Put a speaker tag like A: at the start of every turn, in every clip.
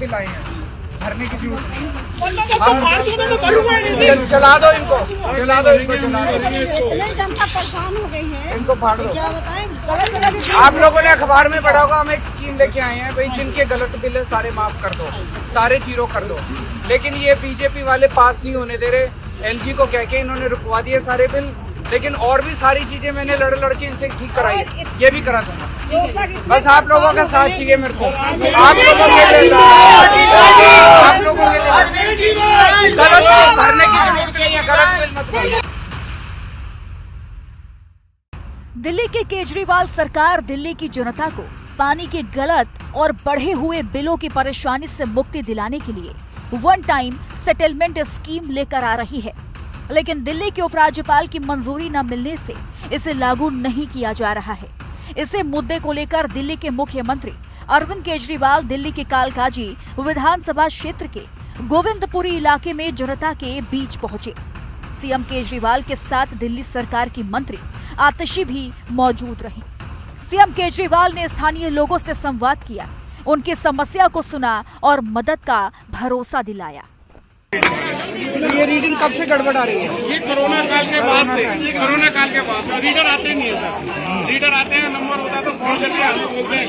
A: Bill आए हैं, भरने की जरूरत नहीं। चला दो इनको, चला दो इनको, चला दो।
B: इतनी जनता परेशान हो गई है,
A: इनको फाड़ दो।
B: क्या बताएं, गलत
A: आप लोगों ने अखबार में पढ़ा होगा, हम एक स्कीम लेके आए हैं भाई, जिनके गलत बिल है सारे माफ कर दो, सारे जीरो कर दो। लेकिन ये बीजेपी वाले पास नहीं होने दे रहे। एलजी को कह के इन्होंने रुकवा दिए सारे बिल, लेकिन और भी सारी चीजें मैंने लड़के इनसे ठीक कराई, ये भी करा दूंगा। बस आप लोगों का साथ चाहिए मेरे को, आप लोगों के लिए, आप लोगों के लिए गलत भरने की जरूरत नहीं है, गलत बिल मत भरिए।
C: दिल्ली के केजरीवाल सरकार दिल्ली की जनता को पानी के गलत और बढ़े हुए बिलों की परेशानी से मुक्ति दिलाने के लिए वन टाइम सेटलमेंट स्कीम लेकर आ रही है, लेकिन दिल्ली के उपराज्यपाल की मंजूरी न मिलने से इसे लागू नहीं किया जा रहा है। इसे मुद्दे को लेकर दिल्ली के मुख्यमंत्री अरविंद केजरीवाल दिल्ली के कालकाजी विधानसभा क्षेत्र के गोविंदपुरी इलाके में जनता के बीच पहुंचे। सीएम केजरीवाल के साथ दिल्ली सरकार की मंत्री आतिशी भी मौजूद रही। सीएम केजरीवाल ने स्थानीय लोगों से संवाद किया, उनकी समस्या को सुना और मदद का भरोसा दिलाया।
A: ये रीडिंग कब से गड़बड़ आ रही है?
D: ये कोरोना काल के बाद से, ये कोरोना काल के बाद से रीडर आते नहीं है सर। रीडर आते हैं, नंबर होता है तो कॉल करके हम लोग बोलते हैं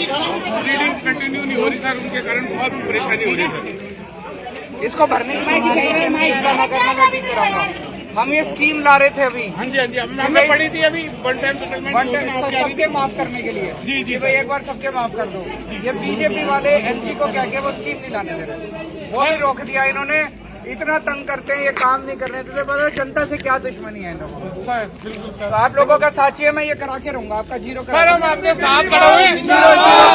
D: रीडिंग कंटिन्यू नहीं हो रही सर, उनके कारण बहुत परेशानी हो रही है सर।
A: इसको भरने की मैं करना मैं भी कराऊंगा। हम ये स्कीम ला रहे थे अभी।
D: हाँ जी, हाँ जी, हमने पढ़ी थी अभी वन टाइम सेटलमेंट
A: सबके माफ करने के लिए।
D: जी जी
A: भाई एक बार सबके माफ कर दो। ये बीजेपी वाले एलजी को क्या वो स्कीम नहीं लाने दे रहे, वो ही रोक दिया इन्होंने। इतना तंग करते हैं, ये काम नहीं करने देते। पता जनता से क्या दुश्मनी है इन लोगों को।
D: सर बिल्कुल सर,
A: तो आप लोगों का साथ चाहिए, मैं ये करा के रहूंगा आपका जीरो
D: सर हम आपके साथ खड़े हुए,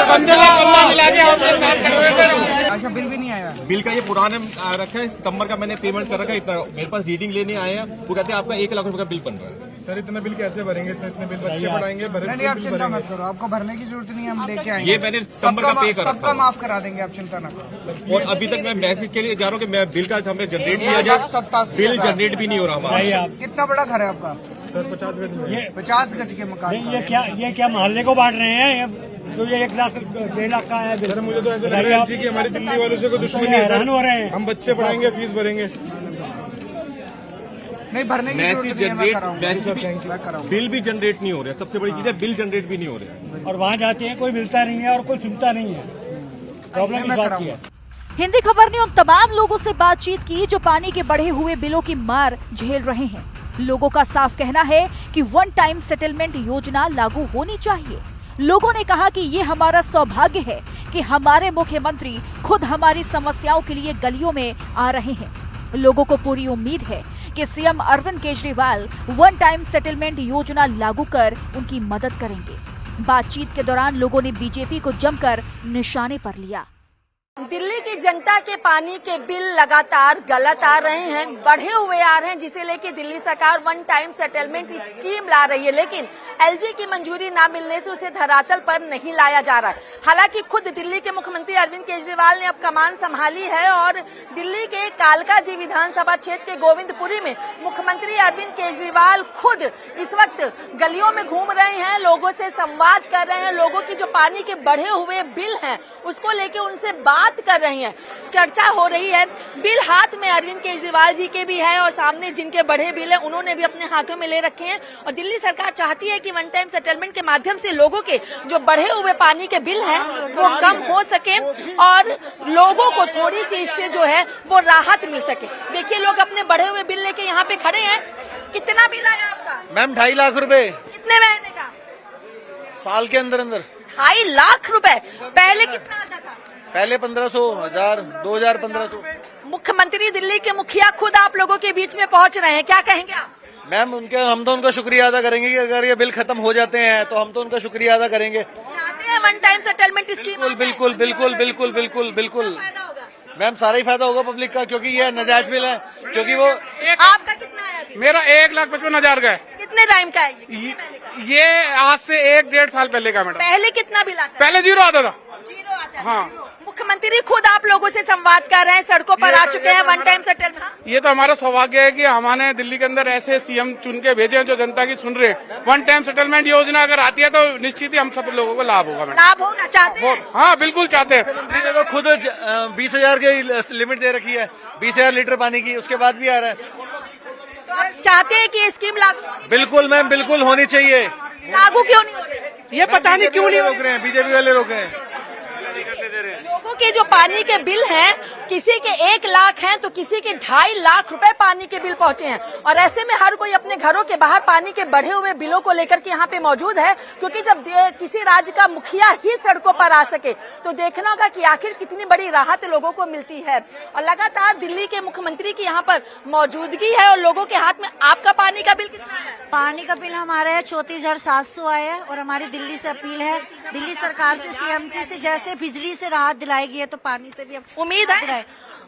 D: बंदे का पल्ला मिला के आपके साथ खड़े हुए सर।
A: अच्छा, बिल भी नहीं आया?
E: बिल का ये पुराने रखा है, सितंबर का मैंने पेमेंट कर रखा है। इतना मेरे पास रीडिंग लेने आए हैं, वो कहते हैं आपका 1 लाख रुपए का बिल बन रहा है।
D: सर इतना बिल कैसे भरेंगे? इतने बिल बच्चे पढ़ाएंगे,
A: नहीं, आप चिंता मत करो, आपको भरने की जरूरत नहीं है, हम लेके आएंगे।
E: ये मैंने सितंबर का पे कर रखा
A: सबका माफ करा देंगे, आप चिंता न करो।
E: और अभी तक मैं मैसेज के लिए जा रहा हूँ कि मैं बिल का हमें जनरेट किया जाए, बिल जनरेट भी नहीं हो रहा हमारा।
A: कितना बड़ा घर है आपका?
D: सर 50 गज में।
A: 50 गज के मकान।
F: ये क्या मोहल्ले को बांट रहे हैं? तो ये 1 लाख 1.5 लाख का है।
D: सर मुझे तो ऐसा लग रहा है कि हमारी दिल्ली वालों से कोई दुश्मनी है सर।
F: हो रहे हैं,
D: हम बच्चे पढ़ाएंगे, फीस भरेंगे।
A: नहीं, भरने की जरूरत नहीं है, मैं कराऊंगा।
E: बिल भी जनरेट नहीं हो रहा है, सबसे बड़ी चीज है, बिल जनरेट भी नहीं हो रहा है।
F: और वहाँ जाते हैं कोई मिलता नहीं है और कोई सुनता नहीं है। प्रॉब्लम इस बात की है।
C: हिंदी खबर ने उन तमाम लोगों से बातचीत की जो पानी के बढ़े हुए बिलों की मार झेल रहे हैं। लोगों का साफ कहना है कि वन टाइम सेटलमेंट योजना लागू होनी चाहिए। लोगों ने कहा कि ये हमारा सौभाग्य है कि हमारे मुख्यमंत्री खुद हमारी समस्याओं के लिए गलियों में आ रहे हैं। लोगों को पूरी उम्मीद है कि CM Arvind Kejriwal one time settlement योजना लागू कर उनकी मदद करेंगे। बातचीत के दौरान लोगों ने बीजेपी को जमकर निशाने पर लिया।
B: दिल्ली की जनता के पानी के बिल लगातार गलत आ रहे हैं, बढ़े हुए आ रहे हैं, जिसे लेके दिल्ली सरकार वन टाइम सेटलमेंट स्कीम ला रही है, लेकिन एलजी की मंजूरी ना मिलने से उसे धरातल पर नहीं लाया जा रहा है। हालांकि खुद दिल्ली के मुख्यमंत्री अरविंद केजरीवाल ने अब कमान संभाली है और दिल्ली के कालकाजी विधानसभा क्षेत्र के गोविंदपुरी में मुख्यमंत्री अरविंद केजरीवाल खुद इस वक्त गलियों में घूम रहे हैं, लोगों से संवाद कर रहे हैं, लोगों की जो पानी के बढ़े हुए बिल हैं उसको लेके उनसे बात कर रही हैं, चर्चा हो रही है। बिल हाथ में अरविंद केजरीवाल जी के भी है और सामने जिनके बढ़े बिल है उन्होंने भी अपने हाथों में ले रखे हैं। और दिल्ली सरकार चाहती है कि वन टाइम सेटलमेंट के माध्यम से लोगों के जो बढ़े हुए पानी के बिल हैं वो कम हो सके और लोगों को थोड़ी सी इससे जो है वो राहत मिल सके। देखिए, लोग अपने बढ़े हुए बिल लेके यहाँ पे खड़े हैं। कितना बिल आया आपका?
G: मैम 2.5 लाख रुपए।
B: कितने महीने का?
G: साल के अंदर
B: 2.5 लाख रुपए। पहले कितना आता था?
G: पहले 1500, 1000, 2000, 1500।
B: मुख्यमंत्री दिल्ली के मुखिया खुद आप लोगों के बीच में पहुंच रहे हैं, क्या कहेंगे आप?
G: मैम हम तो उनका शुक्रिया अदा करेंगे कि अगर ये बिल खत्म हो जाते हैं तो हम तो उनका शुक्रिया अदा करेंगे।
B: चाहते हैं वन टाइम सेटलमेंट स्कीम?
G: बिल्कुल बिल्कुल बिल्कुल बिल्कुल बिल्कुल
B: फायदा होगा
G: मैम, सारा ही फायदा होगा पब्लिक का, क्योंकि ये नाजायज बिल है। क्योंकि वो
B: आपका कितना आया बिल?
D: मेरा 1,55,000 का है।
B: कितने टाइम का है ये?
D: ये आज से 1-1.5 साल पहले का मैडम।
B: पहले कितना बिल आता?
D: पहले 0 आता था।
B: 0 आता है।
D: हाँ।
B: मुख्यमंत्री खुद आप लोगों से संवाद कर रहे हैं, सड़कों पर आ चुके हैं, वन टाइम सेटलमेंट।
D: ये तो हमारा सौभाग्य है कि हमने दिल्ली के अंदर ऐसे सीएम चुन के भेजे हैं जो जनता की सुन रहे। वन टाइम सेटलमेंट योजना अगर आती है तो निश्चित ही हम सब लोगों को लाभ होगा। मैडम
B: लाभ होना चाहते हैं?
D: हाँ बिल्कुल चाहते हैं।
G: देखो खुद 20,000 की लिमिट दे रखी है, 20,000 लीटर पानी की, उसके बाद भी आ रहा है।
B: तो आप चाहते हैं कि ये स्कीम लागू?
G: बिल्कुल मैम, बिल्कुल होनी चाहिए।
B: लागू क्यों नहीं हो रही?
F: ये पता नहीं क्यों नहीं
G: रोक रहे हैं, बीजेपी वाले रोक रहे हैं।
B: लोगों के जो पानी के बिल हैं, किसी के 1 लाख हैं तो किसी के 2.5 लाख रुपए पानी के बिल पहुंचे हैं। और ऐसे में हर कोई अपने घरों के बाहर पानी के बढ़े हुए बिलों को लेकर के यहाँ पे मौजूद है, क्योंकि जब किसी राज्य का मुखिया ही सड़कों पर आ सके तो देखना होगा कि आखिर कितनी बड़ी राहत लोगों को मिलती है। और लगातार दिल्ली के मुख्यमंत्री की यहाँ पर मौजूदगी है और लोगों के हाथ में। आपका पानी का बिल कितना है?
H: पानी का बिल हमारा है 34,700 आया है। और हमारी दिल्ली से अपील है, दिल्ली सरकार से, सीएमसी से, जैसे बिजली से राहत दिलाएगी है तो पानी से भी
B: उम्मीद है?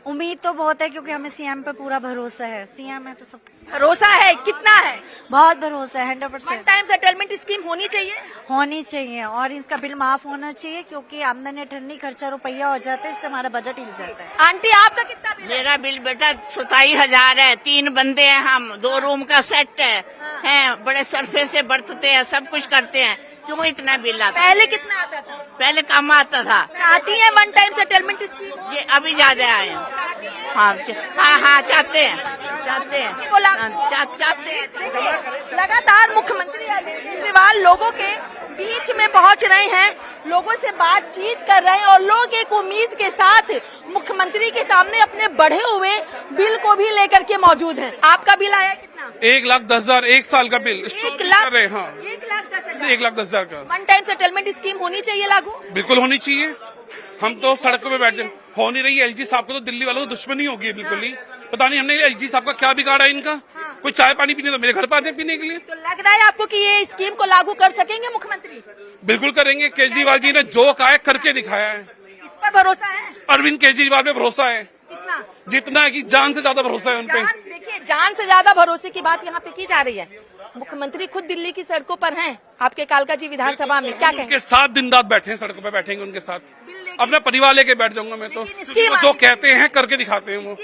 H: उम्मीद तो बहुत है, क्योंकि हमें सीएम पे पूरा भरोसा है। सीएम है तो सब
B: भरोसा है। कितना है?
H: बहुत भरोसा है,
B: वन
H: 100%
B: टाइम सेटलमेंट स्कीम होनी चाहिए।
H: होनी चाहिए और इसका बिल माफ होना चाहिए, क्योंकि आमदनी ठन्नी खर्चा रुपया हो जाता है, इससे हमारा बजट हिल जाता है।
B: आंटी आपका कितना बिल है?
I: मेरा बिल बेटा 27,000 है। 3 बंदे हैं हम, 2 रूम का सेट है, हैं बड़े सरफे से बरतते हैं, सब कुछ करते हैं। क्यों इतना बिल आता?
B: पहले कितना आता था?
I: पहले कम आता था।
B: चाहती है वन टाइम सेटलमेंट स्कीम हो?
I: ये अभी ज्यादा आए हैं। हाँ चाहते हैं, चाहते हैं,
B: बोला?
I: चाहते हैं।
B: लगातार मुख्यमंत्री अरविंद केजरीवाल लोगों के बीच में पहुंच रहे हैं, लोगों से बातचीत कर रहे हैं और लोग एक उम्मीद के साथ मुख्यमंत्री के सामने अपने बढ़े हुए बिल को भी लेकर के मौजूद हैं। आपका बिल आया कितना?
D: 1,10,000 1 साल का बिल।
B: 1 लाख?
D: हाँ
B: 1,10,000
D: का।
B: वन टाइम सेटलमेंट स्कीम होनी चाहिए लागू?
D: बिल्कुल होनी चाहिए। हम तो सड़कों पे बैठ जाए, हो नहीं रही है। एलजी साहब को तो दिल्ली वालों को दुश्मनी होगी बिल्कुल ही। पता नहीं हमने एलजी साहब का क्या बिगाड़ा है इनका। कोई चाय पानी पीने तो मेरे घर पर आ जाए पीने के लिए।
B: तो लग रहा है आपको कि ये स्कीम को लागू कर सकेंगे मुख्यमंत्री?
D: बिल्कुल करेंगे। केजरीवाल जी ने जो कहा है करके दिखाया है।
B: इस पर भरोसा है?
D: अरविंद केजरीवाल पे भरोसा है,
B: कितना?
D: जितना कि जान से ज्यादा भरोसा है उन पे।
B: देखिए, जान से ज्यादा भरोसे की बात यहाँ पे की जा रही है। मुख्यमंत्री खुद दिल्ली की सड़कों पर हैं, आपके कालकाजी विधानसभा में, क्या कहेंगे?
D: उनके साथ दिन रात बैठे हैं, सड़कों पे बैठेंगे उनके साथ। अपना परिवार लेके बैठ जाऊंगा मैं तो।
B: लेकिन स्कीम
D: वो जो कहते हैं करके दिखाते हैं। वो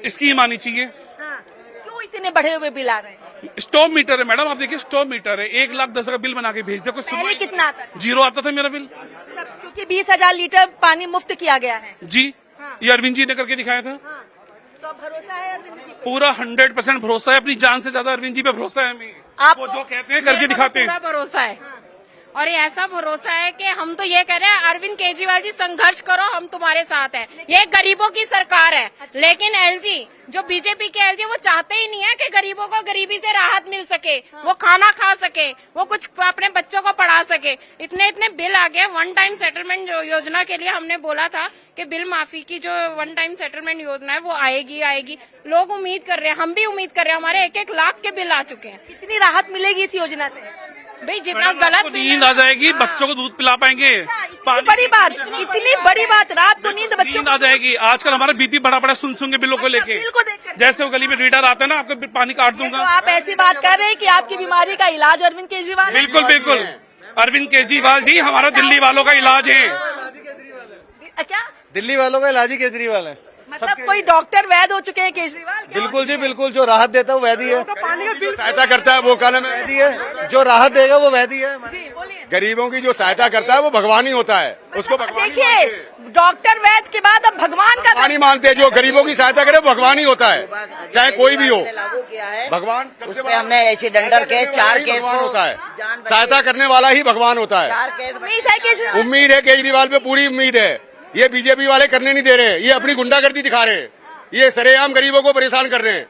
D: स्कीम आनी चाहिए।
B: हाँ, क्यों इतने बढ़े हुए बिल आ रहे हैं?
D: स्टॉप मीटर है मैडम, आप देखिए स्टॉप मीटर है। 1,10,000 का बिल बना के भेज दे। कुछ
B: पहले कितना आता था?
D: 0 आता था मेरा बिल।
B: अच्छा, क्योंकि 20,000 लीटर पानी मुफ्त किया गया है
D: जी।
B: हाँ।
D: ये अरविंद जी ने करके दिखाया था।
B: हाँ, तो अब भरोसा है अरविंद जी पे?
D: पूरा 100% भरोसा है। अपनी जान से ज्यादा अरविंद जी पे भरोसा है हमें।
B: आप
D: वो जो कहते हैं करके दिखाते हैं।
J: पूरा भरोसा है। और ये ऐसा भरोसा है कि हम तो ये कह रहे हैं, अरविंद केजरीवाल जी संघर्ष करो, हम तुम्हारे साथ हैं। ये गरीबों की सरकार है। लेकिन एलजी, जो बीजेपी के एलजी, वो चाहते ही नहीं है कि गरीबों को गरीबी से राहत मिल सके, वो खाना खा सके, वो कुछ अपने बच्चों को पढ़ा सके। इतने बिल आ गए। वन टाइम सेटलमेंट योजना के लिए हमने बोला था कि बिल माफी की जो वन टाइम सेटलमेंट योजना है वो आएगी। लोग उम्मीद कर रहे हैं, हम भी उम्मीद कर रहे हैं। हमारे 1-1 लाख के बिल आ चुके हैं।
B: कितनी राहत मिलेगी इस योजना से?
J: भाई जितना गलत
D: नींद आ जाएगी, बच्चों को दूध पिला पाएंगे।
B: इतनी बड़ी बात, रात को नींद बच्चों
D: नींद आ जाएगी। आजकल हमारा बीपी बड़ा सुन के बिलों को लेके।
B: बिल को देखकर
D: जैसे वो गली में रीडर आता है ना, आपको पानी काट
B: तो
D: दूंगा।
B: आप ऐसी बात कर रहे हैं कि आपकी बीमारी का इलाज अरविंद केजरीवाल?
D: बिल्कुल अरविंद केजरीवाल जी हमारा दिल्ली वालों का इलाज है।
B: क्या
G: दिल्ली वालों का इलाज ही केजरीवाल है।
B: मतलब कोई डॉक्टर वैद हो चुके हैं केजरीवाल?
G: बिल्कुल जी, बिल्कुल। जो राहत देता है वो वैदी है,
E: सहायता करता है वो क्या नाम है,
G: वैदी है। जो राहत देगा वो वैदी है।
B: जी बोलिए।
E: गरीबों की जो सहायता करता है वो भगवान ही होता है। उसको भगवान ही
B: देखिए,
E: मानते हैं।
B: डॉक्टर वैद के बाद अब भगवान का
E: भगवान ही मानते हैं। जो गरीबों की सहायता करे वो भगवान ही होता है, चाहे कोई भी हो। भगवान सबसे बड़ा
I: हमने एक्सीडेंटल के 4 केस
E: भगवान होता है। सहायता करने वाला ही भगवान होता है।
B: उम्मीद है केजरीवाल?
E: उम्मीद है केजरीवाल पे, पूरी उम्मीद है। ये बीजेपी वाले करने नहीं दे रहे, ये अपनी गुंडागर्दी दिखा रहे हैं। ये सरेआम गरीबों को परेशान कर रहे हैं।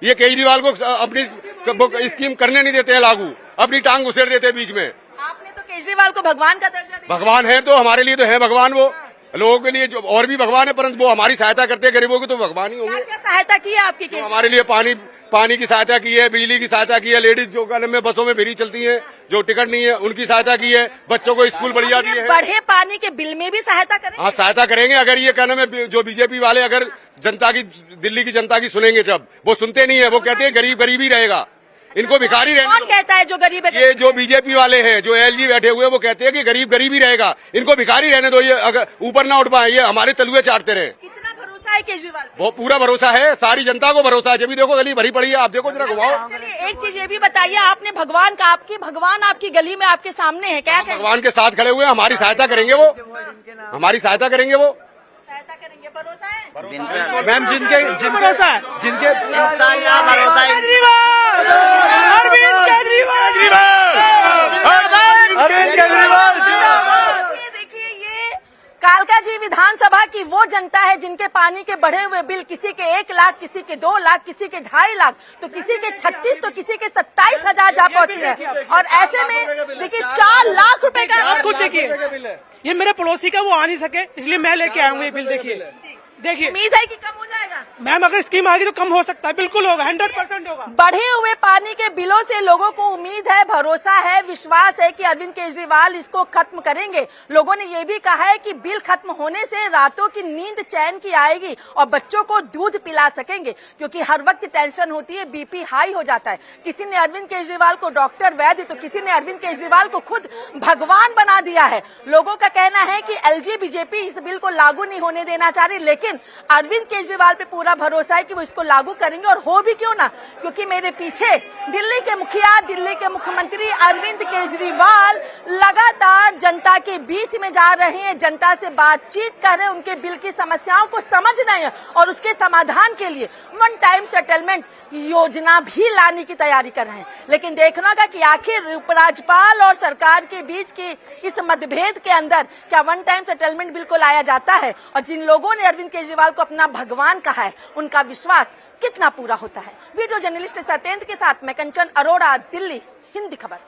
E: ये केजरीवाल को अपनी स्कीम करने नहीं देते हैं लागू, अपनी टांग घुसेड़ देते हैं बीच में।
B: आपने तो केजरीवाल को भगवान का दर्जा दिया।
E: भगवान है तो हमारे लिए तो है भगवान वो। लोगों के लिए जो और भी भगवान है, परंतु वो हमारी सहायता करते हैं गरीबों की, तो भगवान ही होंगे।
B: क्या सहायता की है आपकी
E: तो
B: केजरीवाल?
E: हमारे लिए पानी की सहायता की है, बिजली की सहायता की है, लेडीज जो में बसों में फ्री चलती हैं, जो टिकट नहीं है उनकी सहायता की है, बच्चों को स्कूल बढ़िया दिए हैं।
B: बढ़े पानी के बिल में भी सहायता करें?
E: हाँ, सहायता करेंगे। अगर ये क्या नाम है, जो बीजेपी वाले अगर जनता की, दिल्ली की जनता की सुनेंगे, जब वो सुनते नहीं है, वो कहते हैं गरीब ही रहेगा। इनको भिखारी
B: कौन
E: रहने
B: कहता है जो गरीब है?
E: दो। ये जो बीजेपी वाले हैं, जो एलजी बैठे हुए, वो कहते हैं कि गरीब गरीब ही रहेगा, इनको भिखारी रहने दो, ये अगर ऊपर ना उठ पाए, ये हमारे तलुए चाटते रहे।
B: कितना भरोसा है केजरीवाल पे?
E: वो पूरा भरोसा है, सारी जनता को भरोसा है। जब भी देखो गली भरी पड़ी है, आप देखो जरा घुमाओ।
B: चलिए एक चीज ये भी बताइए, आपने भगवान का, भगवान आपकी गली में आपके सामने है, क्या कहेंगे?
E: भगवान के साथ खड़े हुए हैं, हमारी सहायता करेंगे वो, हमारी सहायता करेंगे वो।
B: सहायता करेंगे, भरोसा है?
G: मैम जिनके
F: भरोसा है
G: जिनके अरविंद केजरीवाल
B: ये देखिए, ये कालका जी विधानसभा की वो जनता है जिनके पानी के बढ़े हुए बिल, किसी के 1 लाख, किसी के 2 लाख, किसी के 2.5 लाख, तो किसी के 36 तो किसी के 27,000 जा पहुंची है। और ऐसे में देखिए 4 लाख रुपए का
F: आप खुद देखिए, ये मेरे पड़ोसी का, वो आ नहीं सके, इसलिए मैं लेके आया हूँ ये बिल। देखिए
B: उम्मीद है कि कम हो जाएगा।
F: मैम, अगर स्कीम आएगी तो कम हो सकता है, बिल्कुल होगा, 100% होगा।
B: बढ़े हुए पानी के बिलों से लोगों को उम्मीद है, भरोसा है, विश्वास है कि अरविंद केजरीवाल इसको खत्म करेंगे। लोगों ने ये भी कहा है कि बिल खत्म होने से रातों की नींद चैन की आएगी और बच्चों को दूध पिला सकेंगे, क्योंकि हर वक्त टेंशन होती है, बीपी हाई हो जाता है। किसी ने अरविंद केजरीवाल को डॉक्टर वैद्य, तो किसी ने अरविंद केजरीवाल को खुद भगवान बना दिया है। लोगों का कहना है कि एलजी बीजेपी इस बिल को लागू नहीं होने देना चाह रही, लेकिन अरविंद केजरीवाल पे पूरा भरोसा है कि वो इसको लागू करेंगे। और हो भी क्यों ना, क्योंकि मेरे पीछे दिल्ली के मुखिया, दिल्ली के मुख्यमंत्री अरविंद केजरीवाल लगातार जनता के बीच में जा रहे हैं, जनता से बातचीत कर रहे हैं, उनके बिल की समस्याओं को समझ रहे हैं और उसके समाधान के लिए वन टाइम सेटलमेंट योजना भी लाने की तैयारी कर रहे हैं। लेकिन देखना होगा कि आखिर उपराज्यपाल और सरकार के बीच की इस मतभेद के अंदर क्या वन टाइम सेटलमेंट बिल को लाया जाता है, और जिन लोगों ने अरविंद केजरीवाल को अपना भगवान कहा है, उनका विश्वास कितना पूरा होता है। वीडियो जर्नलिस्ट सत्येंद्र के साथ मैं कंचन अरोड़ा, दिल्ली, हिंदी खबर।